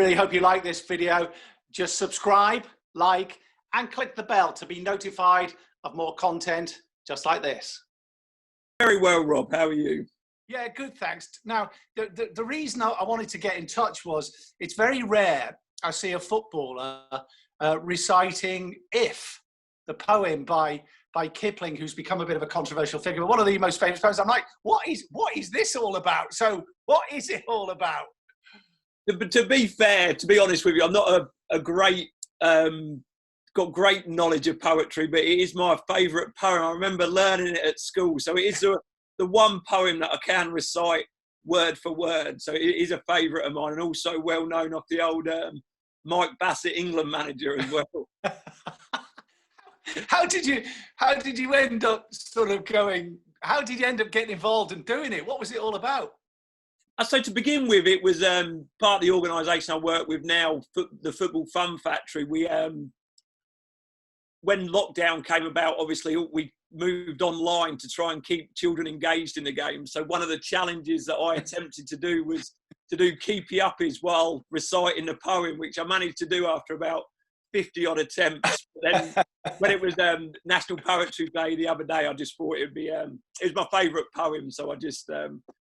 really hope you like this video. Just subscribe, like, and click the bell to be notified of more content just like this. Very well, Rob. How are you? Yeah, good, thanks. Now, the reason I wanted to get in touch was it's very rare I see a footballer reciting If, the poem by Kipling, who's become a bit of a controversial figure, but one of the most famous poems. I'm like, what is this all about? So what is it all about? To be fair, to be honest with you, I'm not a great, got great knowledge of poetry, but it is my favourite poem. I remember learning it at school. So it is the one poem that I can recite word for word. So it is a favourite of mine, and also well known off the old Mike Bassett, England manager, as well. How did you end up sort of going? How did you end up getting involved in doing it? What was it all about? So to begin with, it was part of the organisation I work with now, the Football Fun Factory. We, when lockdown came about, obviously we moved online to try and keep children engaged in the game. So one of the challenges that I attempted to do was to do keepy uppies while reciting the poem, which I managed to do after about 50 odd attempts. But then when it was National Poetry Day the other day, I just thought it'd be, it was my favourite poem. So I just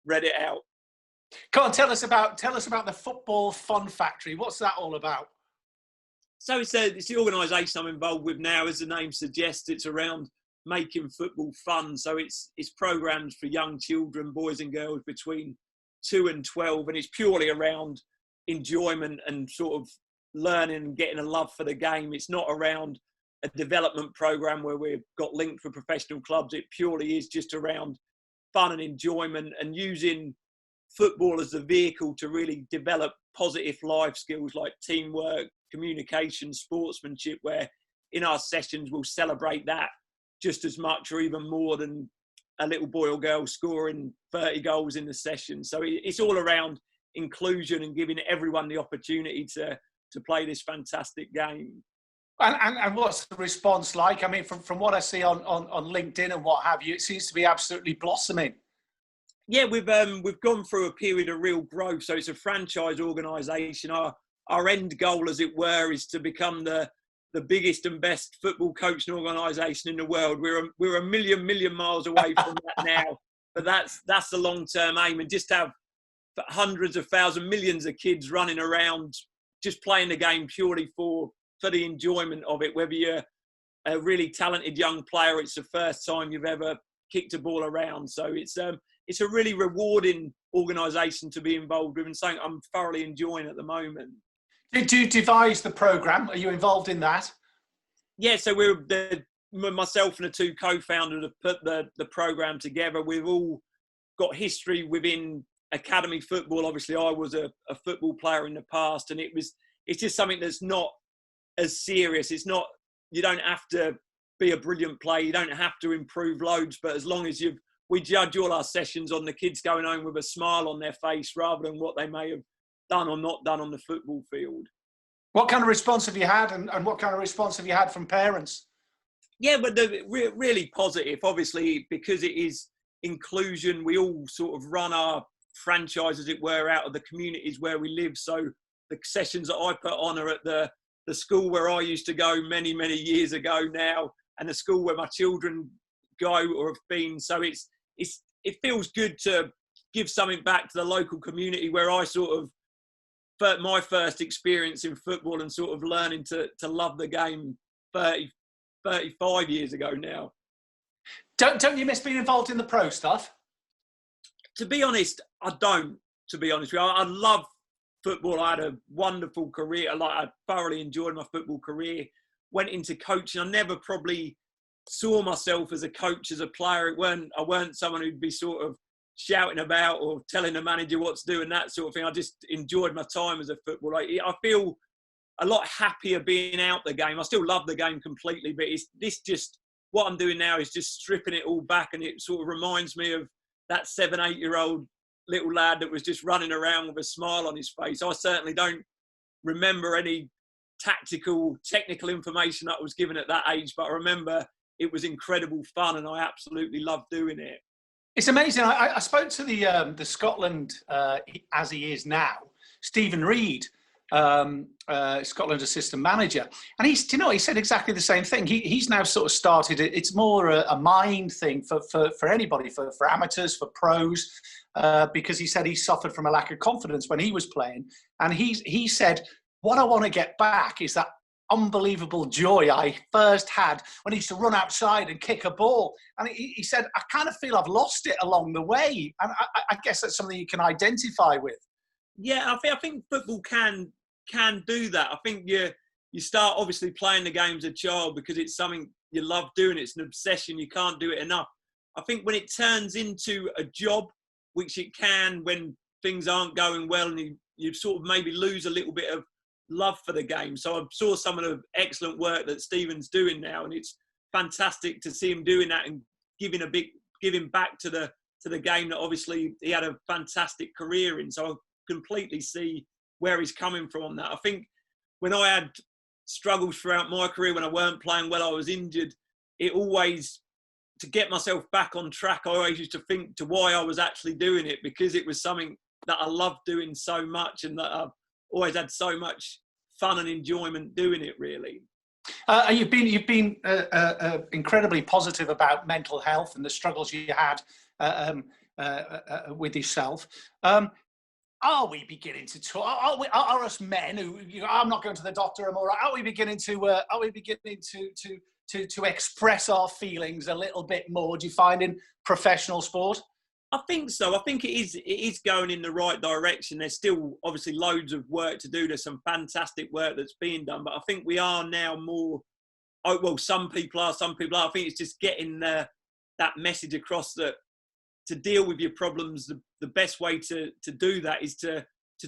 read it out. Come on, tell us about the Football Fun Factory. What's that all about? So it's the organisation I'm involved with now. As the name suggests, it's around making football fun. So it's programmes for young children, boys and girls between 2 and 12, and it's purely around enjoyment and sort of learning and getting a love for the game. It's not around a development programme where we've got linked with professional clubs. It purely is just around fun and enjoyment, and using football as a vehicle to really develop positive life skills like teamwork, communication, sportsmanship, where in our sessions we'll celebrate that just as much or even more than a little boy or girl scoring 30 goals in the session. So it's all around inclusion and giving everyone the opportunity to play this fantastic game. And what's the response like? I mean, from what I see on LinkedIn and what have you, it seems to be absolutely blossoming. Yeah, we've gone through a period of real growth. So it's a franchise organisation. Our end goal, as it were, is to become the biggest and best football coaching organisation in the world. We're a million miles away from that now, but that's the long-term aim, and just have hundreds of thousands, millions of kids running around just playing the game purely for the enjoyment of it. Whether you're a really talented young player, it's the first time you've ever kicked a ball around. So it's a really rewarding organisation to be involved with, and something I'm thoroughly enjoying at the moment. Did you devise the programme? Are you involved in that? Yeah, so myself and the two co-founders have put the programme together. We've all got history within academy football. Obviously, I was a football player in the past, and it's just something that's not as serious. It's not, you don't have to be a brilliant player. You don't have to improve loads, but as long as we judge all our sessions on the kids going home with a smile on their face rather than what they may have done or not done on the football field. What kind of response have you had, and what kind of response have you had from parents? Yeah, but they're really positive. Obviously, because it is inclusion, we all sort of run our franchise, as it were, out of the communities where we live. So the sessions that I put on are at the school where I used to go many years ago now, and the school where my children go or have been. So it feels good to give something back to the local community where I sort of, my first experience in football and sort of learning to love the game 35 years ago now. Don't you miss being involved in the pro stuff? To be honest, I don't. To be honest with you, I love football. I had a wonderful career. I thoroughly enjoyed my football career. Went into coaching. I never probably saw myself as a coach, as a player. I weren't someone who'd be sort of shouting about or telling the manager what to do and that sort of thing. I just enjoyed my time as a footballer. I feel a lot happier being out the game. I still love the game completely, but what I'm doing now is just stripping it all back, and it sort of reminds me of that 7-8-year-old little lad that was just running around with a smile on his face. I certainly don't remember any technical information that I was given at that age, but I remember it was incredible fun, and I absolutely loved doing it. It's amazing. I spoke to the Scotland, as he is now, Stephen Reid, Scotland assistant manager, and he said exactly the same thing. He's now sort of started. It's more a mind thing for anybody, for amateurs, for pros, because he said he suffered from a lack of confidence when he was playing, and he said, what I want to get back is that unbelievable joy I first had when I used to run outside and kick a ball. And he said, I kind of feel I've lost it along the way, and I guess that's something you can identify with. Yeah, I think football can do that. I think you start obviously playing the game as a child because it's something you love doing. It's an obsession. You can't do it enough. I think when it turns into a job, which it can when things aren't going well, and you sort of maybe lose a little bit of love for the game. So I saw some of the excellent work that Stephen's doing now, and it's fantastic to see him doing that and giving back to the game that obviously he had a fantastic career in. So I completely see where he's coming from on that. I think when I had struggles throughout my career, when I weren't playing well, I was injured, it always, to get myself back on track, I always used to think to why I was actually doing it, because it was something that I loved doing so much and that I've always had so much fun and enjoyment doing it, really. You've been incredibly positive about mental health and the struggles you had with yourself. Are we beginning to talk? Are us men who I'm not going to the doctor, I'm all right? Are we beginning to express our feelings a little bit more? Do you find in professional sport? I think so. I think it is going in the right direction. There's still obviously loads of work to do. There's some fantastic work that's being done, but I think we are now more. Oh well, some people are. I think it's just getting that message across that to deal with your problems. The best way to do that is to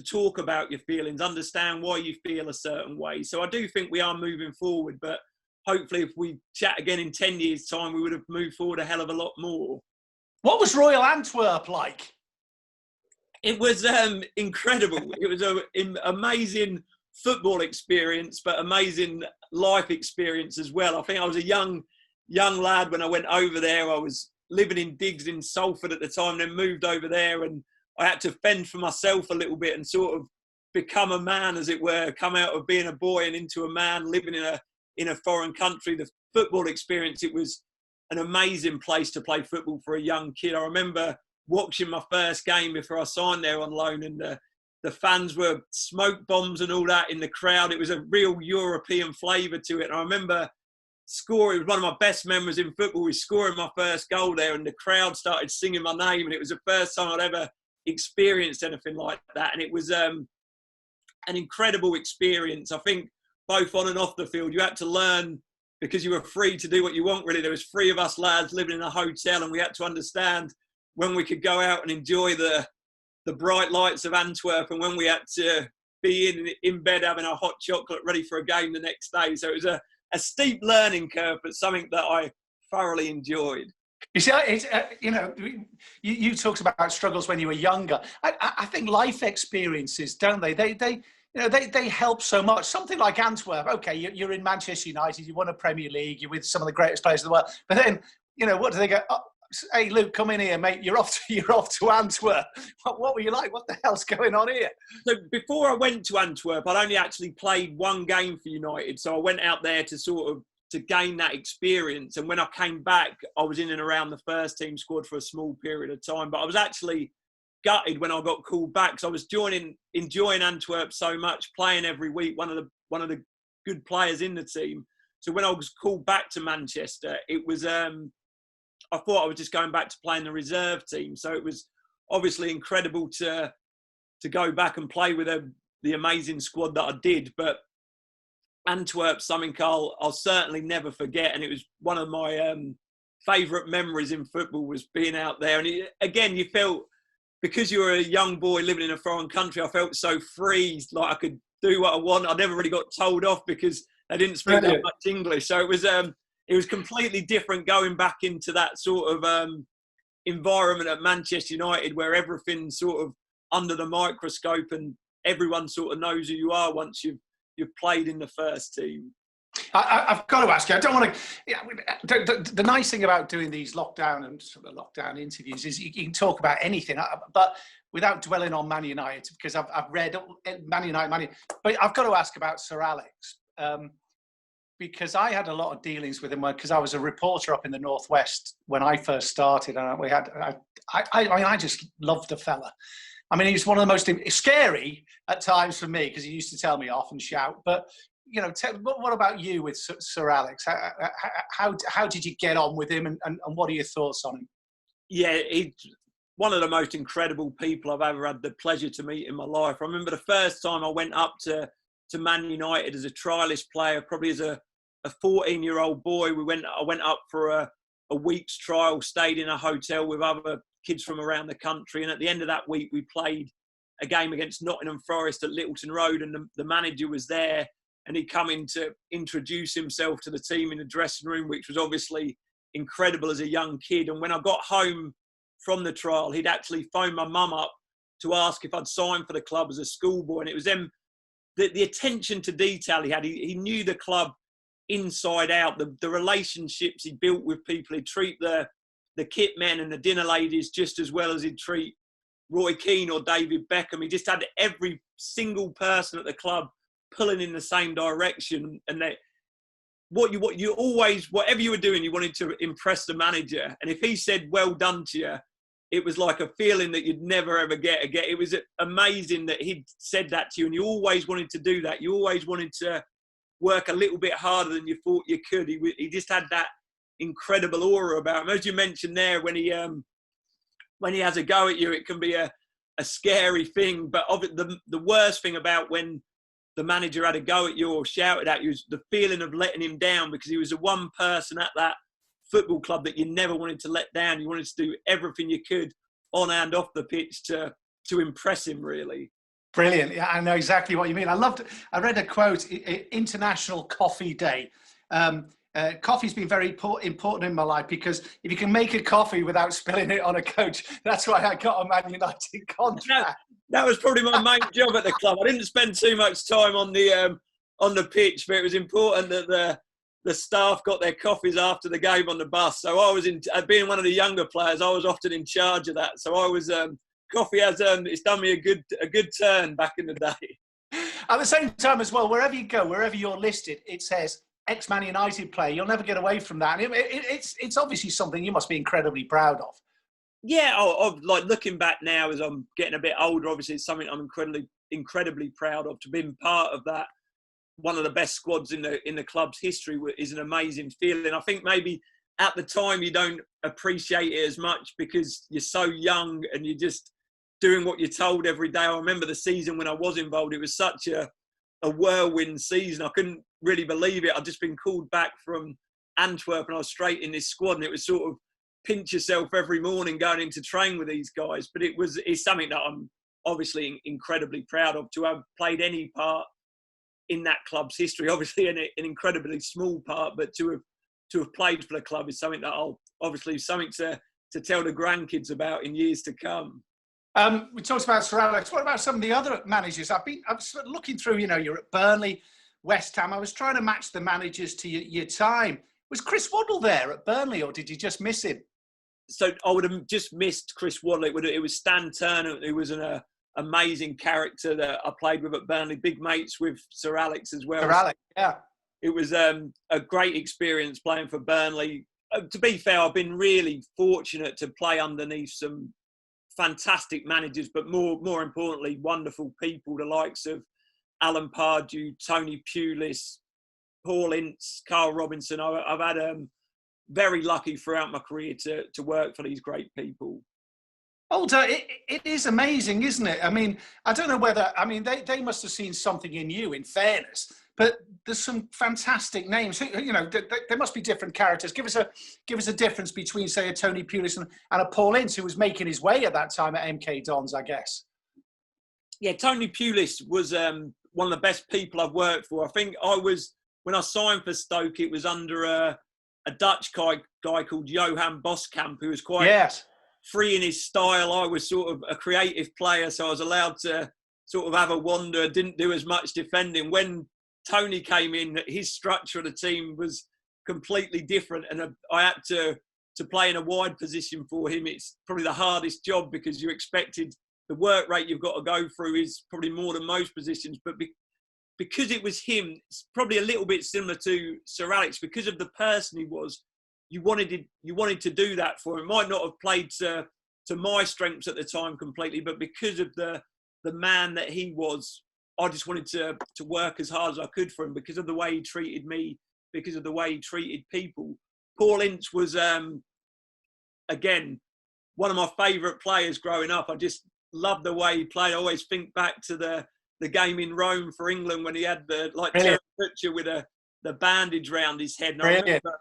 talk about your feelings, understand why you feel a certain way. So I do think we are moving forward, but hopefully, if we chat again in 10 years' time, we would have moved forward a hell of a lot more. What was Royal Antwerp like? It was incredible. It was an amazing football experience, but amazing life experience as well. I think I was a young lad when I went over there. I was living in digs in Salford at the time, then moved over there, and I had to fend for myself a little bit and sort of become a man, as it were, come out of being a boy and into a man living in a foreign country. The football experience, it was an amazing place to play football for a young kid. I remember watching my first game before I signed there on loan, and the fans were smoke bombs and all that in the crowd. It was a real European flavour to it. And I remember scoring. It was one of my best memories in football, was scoring my first goal there, and the crowd started singing my name, and it was the first time I'd ever experienced anything like that. And it was an incredible experience. I think both on and off the field, you had to learn, because you were free to do what you want, really. There was 3 of us lads living in a hotel, and we had to understand when we could go out and enjoy the bright lights of Antwerp, and when we had to be in bed having a hot chocolate ready for a game the next day. So it was a steep learning curve, but something that I thoroughly enjoyed. You see, it's, you talked about struggles when you were younger. I think life experiences, don't they? They help so much. Something like Antwerp, okay, you're in Manchester United, you won a Premier League, you're with some of the greatest players in the world. But then, what do they go? Oh, hey, Luke, come in here, mate. You're off to Antwerp. What were you like? What the hell's going on here? So before I went to Antwerp, I'd only actually played 1 game for United. So I went out there to gain that experience. And when I came back, I was in and around the first team squad for a small period of time. But I was actually gutted when I got called back, because I was enjoying Antwerp so much, playing every week, one of the good players in the team. So when I was called back to Manchester, it was I thought I was just going back to playing the reserve team. So it was obviously incredible to go back and play with the amazing squad that I did. But Antwerp's something I'll certainly never forget, and it was one of my favourite memories in football, was being out there. And again, you felt, because you were a young boy living in a foreign country, I felt so free, like I could do what I want. I never really got told off because they didn't speak that much English. So it was completely different going back into that sort of environment at Manchester United, where everything's sort of under the microscope and everyone sort of knows who you are once you've played in the first team. I've got to ask you, I don't want to... The nice thing about doing these lockdown interviews is you can talk about anything. But without dwelling on Man United, because I've read Man United, but I've got to ask about Sir Alex, because I had a lot of dealings with him because I was a reporter up in the Northwest when I first started, and I just loved the fella. I mean, he's one of the most scary at times for me because he used to tell me off and shout. But what about you with Sir Alex? How did you get on with him, and what are your thoughts on him? Yeah, he's one of the most incredible people I've ever had the pleasure to meet in my life. I remember the first time I went up to Man United as a trialist player, probably as a 14-year-old boy. I went up for a week's trial, stayed in a hotel with other kids from around the country, and at the end of that week we played a game against Nottingham Forest at Littleton Road, and the manager was there, and he'd come in to introduce himself to the team in the dressing room, which was obviously incredible as a young kid. And when I got home from the trial, he'd actually phoned my mum up to ask if I'd signed for the club as a schoolboy, and it was them, the attention to detail he had. He knew the club inside out, the relationships he built with people. He'd treat the kit men and the dinner ladies just as well as he'd treat Roy Keane or David Beckham. He just had every single person at the club pulling in the same direction. And that what you always, whatever you were doing, you wanted to impress the manager. And if he said well done to you, it was like a feeling that you'd never ever get again. It was amazing that he'd said that to you, and you always wanted to do that. You always wanted to work a little bit harder than you thought you could. He just had that incredible aura about him. As you mentioned there, when he has a go at you, it can be a scary thing. But the worst thing about when the manager had a go at you or shouted at you is the feeling of letting him down, because he was the one person at that football club that you never wanted to let down. You wanted to do everything you could on and off the pitch to impress him, really. Brilliant. Yeah, I know exactly what you mean. I read a quote, International Coffee Day. Coffee's been very important in my life, because if you can make a coffee without spilling it on a coach, that's why I got a Man United contract. That was probably my main job at the club. I didn't spend too much time on the pitch, but it was important that the staff got their coffees after the game on the bus. So I was being one of the younger players, I was often in charge of that. So I was coffee has it's done me a good turn back in the day. At the same time as well, wherever you go, wherever you're listed, it says ex-Man United player. You'll never get away from that. And it's obviously something you must be incredibly proud of. Yeah, like looking back now as I'm getting a bit older, obviously it's something I'm incredibly proud of. To be part of that, one of the best squads in the club's history is an amazing feeling. I think maybe at the time you don't appreciate it as much because you're so young and you're just doing what you're told every day. I remember the season when I was involved, it was such a whirlwind season. I couldn't really believe it. I'd just been called back from Antwerp and I was straight in this squad, and it was sort of pinch yourself every morning going into train with these guys. But it's something that I'm obviously incredibly proud of, to have played any part in that club's history. Obviously an incredibly small part, but to have played for the club is something that I'll obviously something to tell the grandkids about in years to come. We talked about Sir Alex. What about some of the other managers? I'm looking through, you're at Burnley, West Ham. I was trying to match the managers to your time. Was Chris Waddle there at Burnley, or did you just miss him? So I would have just missed Chris Waddle. It was Stan Turner, who was an amazing character that I played with at Burnley. Big mates with Sir Alex as well. Sir Alex, yeah. It was a great experience playing for Burnley. To be fair, I've been really fortunate to play underneath some fantastic managers, but more importantly, wonderful people, the likes of Alan Pardew, Tony Pulis, Paul Ince, Carl Robinson. I've had very lucky throughout my career to work for these great people. Aldo, it is amazing, isn't it? I mean, I don't know whether, they must have seen something in you, in fairness, but there's some fantastic names. There must be different characters. Give us a difference between, say, a Tony Pulis and a Paul Ince, who was making his way at that time at MK Dons, I guess. Yeah, Tony Pulis was one of the best people I've worked for. I think when I signed for Stoke, it was under a Dutch guy called Johan Boskamp, who was quite free in his style. I was sort of a creative player, so I was allowed to sort of have a wander, didn't do as much defending. When Tony came in, his structure of the team was completely different, and I had to play in a wide position for him. It's probably the hardest job because you're expected the work rate you've got to go through is probably more than most positions. But because it was him, it's probably a little bit similar to Sir Alex, because of the person he was. You wanted to do that for him. Might not have played to my strengths at the time completely, but because of the man that he was, I just wanted to work as hard as I could for him because of the way he treated me, because of the way he treated people. Paul Ince was, again, one of my favourite players growing up. I just loved the way he played. I always think back to the game in Rome for England when he had the terrible picture with the bandage round his head. And I remember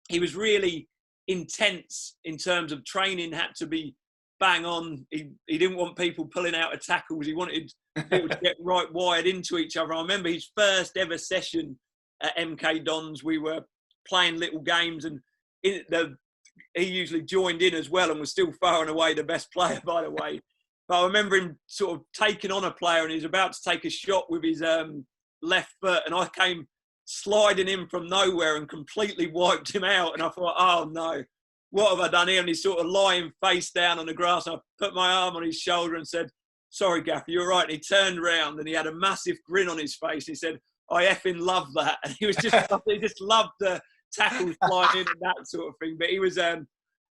he was really intense in terms of training, had to be bang on. He didn't want people pulling out of tackles. He wanted people to get right wired into each other. I remember his first ever session at MK Dons. We were playing little games and he usually joined in as well and was still far and away the best player, by the way. But I remember him sort of taking on a player and he was about to take a shot with his left foot and I came sliding in from nowhere and completely wiped him out. And I thought, oh no, what have I done here? And he's sort of lying face down on the grass. And I put my arm on his shoulder and said, sorry, Gaffer, you're right. And he turned around and he had a massive grin on his face. He said, I effing love that. And he was just, he just loved the tackles flying in and that sort of thing. But he was, I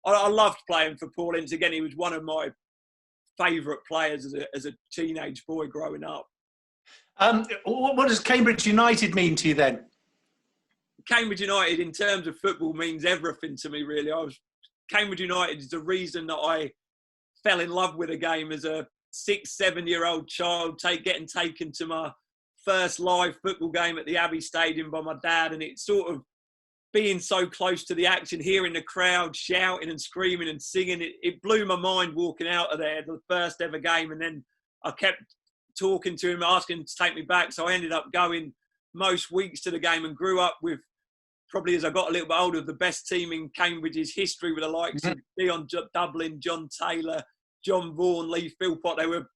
loved playing for Paul Ince. Again, he was one of my favourite players as a teenage boy growing up. What does Cambridge United mean to you then? Cambridge United, in terms of football, means everything to me, really. Cambridge United is the reason that I fell in love with a game as a 6-7-year-old child, getting taken to my first live football game at the Abbey Stadium by my dad, and it's sort of being so close to the action, hearing the crowd shouting and screaming and singing. It blew my mind walking out of there, the first ever game, and then I kept talking to him, asking him to take me back, so I ended up going most weeks to the game and grew up with, probably as I got a little bit older, the best team in Cambridge's history with the likes of Dion Dublin, John Taylor, John Vaughan, Lee Philpott. They were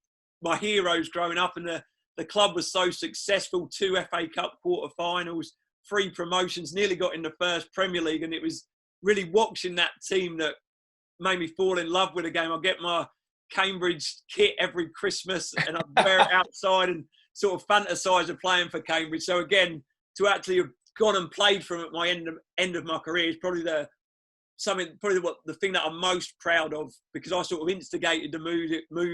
my heroes growing up, and the club was so successful. 2 FA Cup quarter-finals, 3 promotions, nearly got in the first Premier League, and it was really watching that team that made me fall in love with the game. I get my Cambridge kit every Christmas and I'd wear it outside and sort of fantasise of playing for Cambridge. So again, to actually have gone and played from at my end of my career is probably the thing that I'm most proud of, because I sort of instigated the move.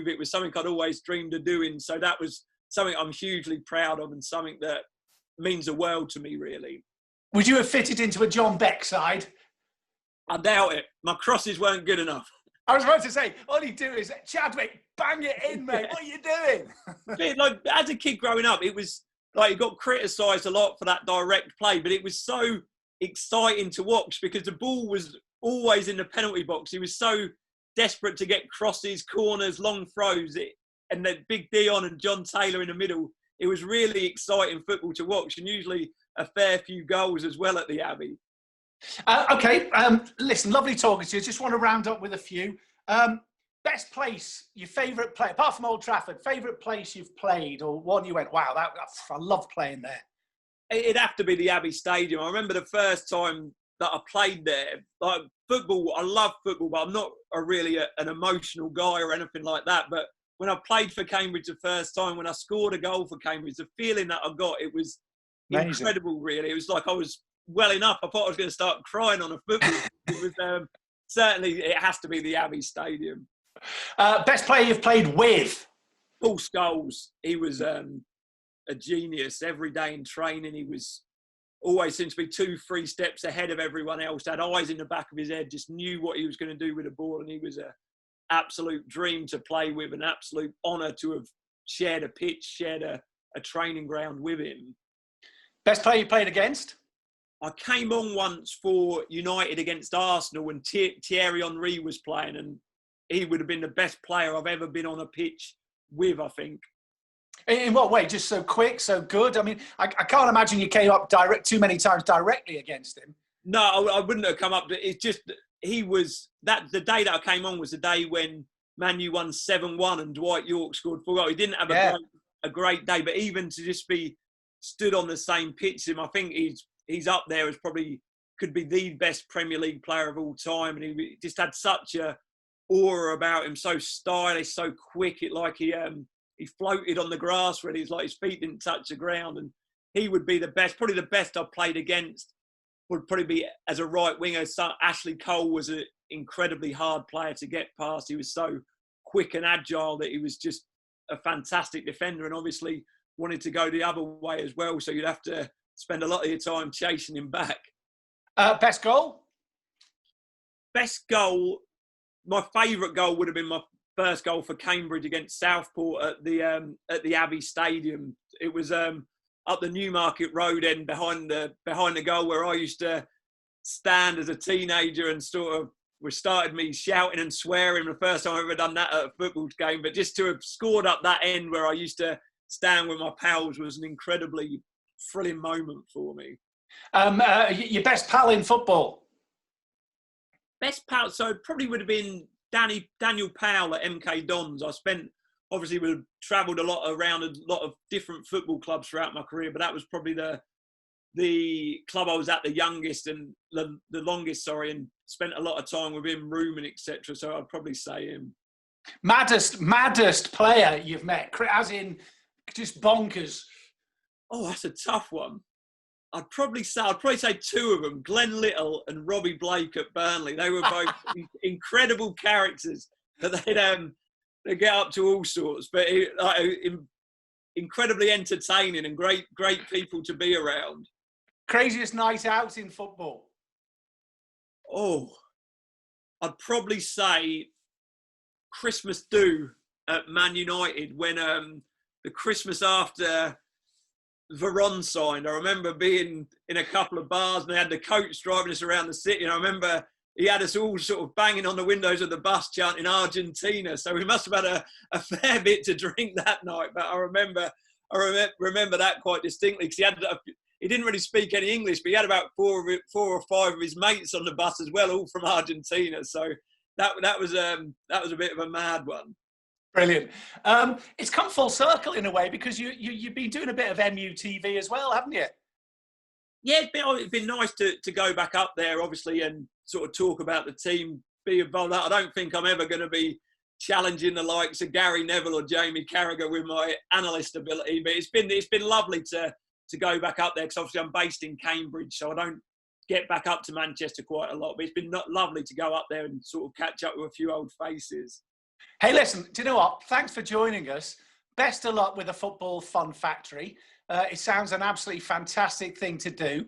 It was something I'd always dreamed of doing. So that was something I'm hugely proud of and something that means the world to me, really. Would you have fitted into a John Beck side? I doubt it. My crosses weren't good enough. I was about to say, all you do is, Chadwick, bang it in, mate. What are you doing? Like, as a kid growing up, it was like, it got criticised a lot for that direct play, but it was so exciting to watch because the ball was always in the penalty box. He was so desperate to get crosses, corners, long throws, and then Big Dion and John Taylor in the middle. It was really exciting football to watch, and usually a fair few goals as well at the Abbey. Okay, listen, lovely talking to you. Just want to round up with a few. Best place, your favourite play, apart from Old Trafford, favourite place you've played, or one you went, wow, I love playing there? It'd have to be the Abbey Stadium. I remember the first time that I played there. Like, football, I love football, but I'm not an emotional guy or anything like that. But when I played for Cambridge the first time, when I scored a goal for Cambridge, the feeling that I got, it was amazing. Incredible, really. It was like I was welling up. I thought I was going to start crying on a football. It was certainly, it has to be the Abbey Stadium. Best player you've played with? Paul Scholes. He was a genius. Every day in training, he was always seemed to be 2-3 steps ahead of everyone else. Had eyes in the back of his head, just knew what he was going to do with the ball, and he was an absolute dream to play with, an absolute honour to have shared a pitch, shared a training ground with him. Best player you played against? I came on once for United against Arsenal when Thierry Henry was playing, and he would have been the best player I've ever been on a pitch with, I think. In what way? Just so quick, so good? I mean, I can't imagine you came up too many times directly against him. No, I wouldn't have come up. It's just, the day that I came on was the day when Man U won 7-1 and Dwight York scored 4 goals. He didn't have a great day, but even to just be stood on the same pitch with him, I think he's up there as probably could be the best Premier League player of all time. And he just had such a aura about him, so stylish, so quick. He floated on the grass when he's like his feet didn't touch the ground, and he would be the best, probably the best I've played against. Would probably be as a right winger. So Ashley Cole was an incredibly hard player to get past. He was so quick and agile that he was just a fantastic defender, and obviously wanted to go the other way as well. So you'd have to spend a lot of your time chasing him back. Best goal? Best goal. My favourite goal would have been my first goal for Cambridge against Southport at the Abbey Stadium. It was up the Newmarket Road end behind the goal where I used to stand as a teenager, and sort of started me shouting and swearing the first time I've ever done that at a football game. But just to have scored up that end where I used to stand with my pals was an incredibly thrilling moment for me. Your best pal in football? Best pal, so it probably would have been Daniel Powell at MK Dons. Obviously we've travelled a lot around a lot of different football clubs throughout my career, but that was probably the club I was at the youngest and the longest, and spent a lot of time with him, rooming, etc. So I'd probably say him. Maddest player you've met, as in just bonkers? Oh, that's a tough one. I'd probably say two of them, Glenn Little and Robbie Blake at Burnley. They were both incredible characters, but they get up to all sorts, but incredibly entertaining and great people to be around. Craziest night out in football? Oh, I'd probably say Christmas do at Man United when the Christmas after Veron signed. I remember being in a couple of bars and they had the coach driving us around the city, and I remember he had us all sort of banging on the windows of the bus chanting Argentina. So we must have had a fair bit to drink that night. But I remember that quite distinctly because he didn't really speak any English, but he had about four or five of his mates on the bus as well, all from Argentina. So that was a bit of a mad one. Brilliant. It's come full circle in a way because you've been doing a bit of MUTV as well, haven't you? Yeah, it's been nice to go back up there, obviously, and sort of talk about the team, be involved. I don't think I'm ever going to be challenging the likes of Gary Neville or Jamie Carragher with my analyst ability, but it's been lovely to go back up there because obviously I'm based in Cambridge, so I don't get back up to Manchester quite a lot. But it's been lovely to go up there and sort of catch up with a few old faces. Hey, listen, do you know what? Thanks for joining us. Best of luck with the Football Fun Factory. It sounds an absolutely fantastic thing to do.